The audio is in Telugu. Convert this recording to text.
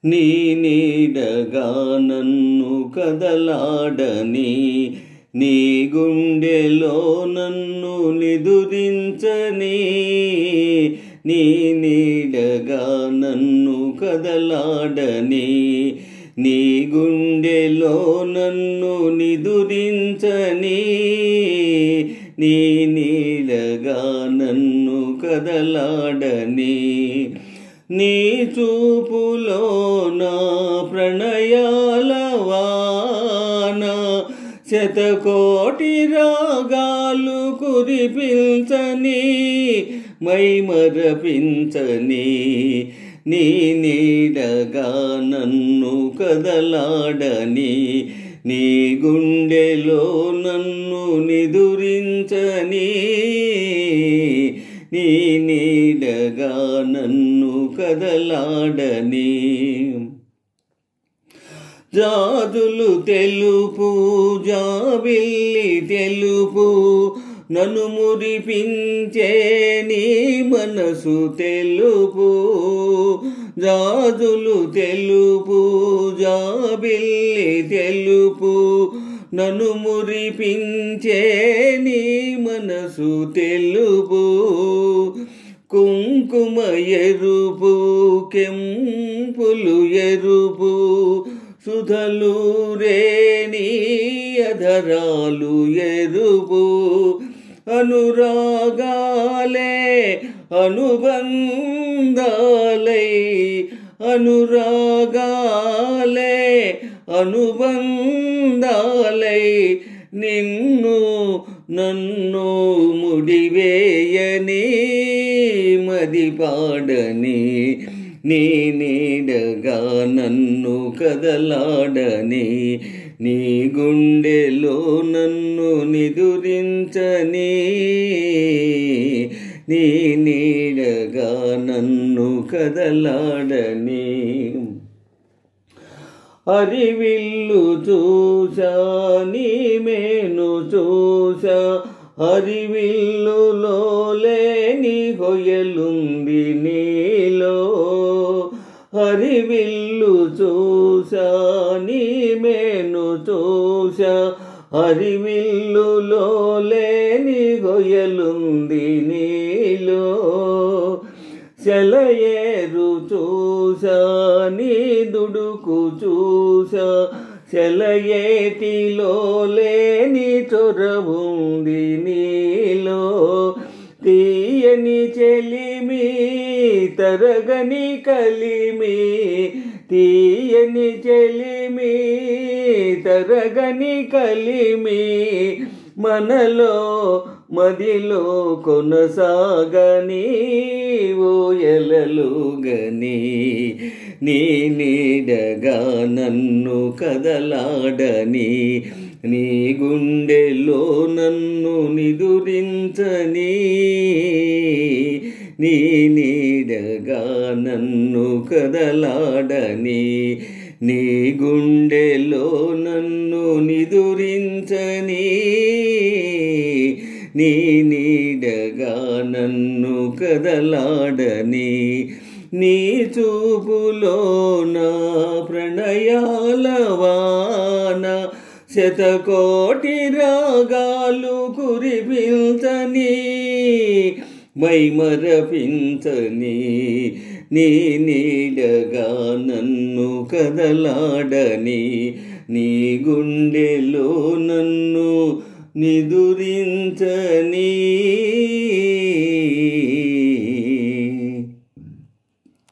నీ నీడగా నన్ను కదలాడని, నీ గుండెలో నన్ను నిదురించని, నీ నీడగా నన్ను కదలాడని, నీ గుండెలో నన్ను నిదురించని, నీ నీడగా నన్ను కదలాడని, నీ చూపులో నా ప్రణయాల వాన శతకోటి రాగాలు కురిపించని, మైమరపించని, నీ నీడగా నన్ను కదలాడని, నీ గుండెలో నన్ను నిదురించని, నీ నీడగా నన్ను కదలాడని. జాజులు తెలుపు జాబిల్లి తెలుపు, నన్ను మురిపించే నీ మనసు తెలుపు. జాజులు తెలుపు జాబిల్లి తెలుపు, నన్ను మురిపించే నీ మనసు తెలుపు. కుంకుమ ఎరుపు కెంపులు ఎరుపు, సుధలు రేణి అధరాలు ఎరుపు. అనురాగాలే అనుబంధాలై, అనురాగాలే అనుబంధాలై, నిన్ను నన్ను ముడివేయని మదిపాడని, నీ నీడగా నన్ను కదలాడని, నీ గుండెలో నన్ను నిదురించని, నీ నీడగా నన్ను కదలాడని. హరివిల్లు చూసా నీ మేను చూసా, హరివిల్లులో లేని హొయలుంది నీలో. హరివిల్లు చూసా నీ మేను చూసా, హరివిల్లులో లేని హొయలుంది నీలో. సెలయేరు చూసా నీ దుడుకు చూసా, సెలయేటిలో లేని చొరవుంది నీలో. తీయని చెలిమి తరగని కలిమి, తీయని చెలిమి తరగని కలిమి, మనలో మదిలో కొనసాగని ఊయలలుగని, నీ నీడగా నన్ను కదలాడని, నీ గుండెలో నన్ను నిదురించని, నీ నీడగా నన్ను కదలాడని, నీ గుండెలో నన్ను నిదురించని, నీ నీడగా నన్ను కదలాడని. నీ చూపులో నా ప్రణయాల వాన శతకోటి రాగాలు కురిపించని, మైమరపించని, నీ నీడగా నన్ను కదలాడని, నీ గుండెలో నన్ను నిదురించని.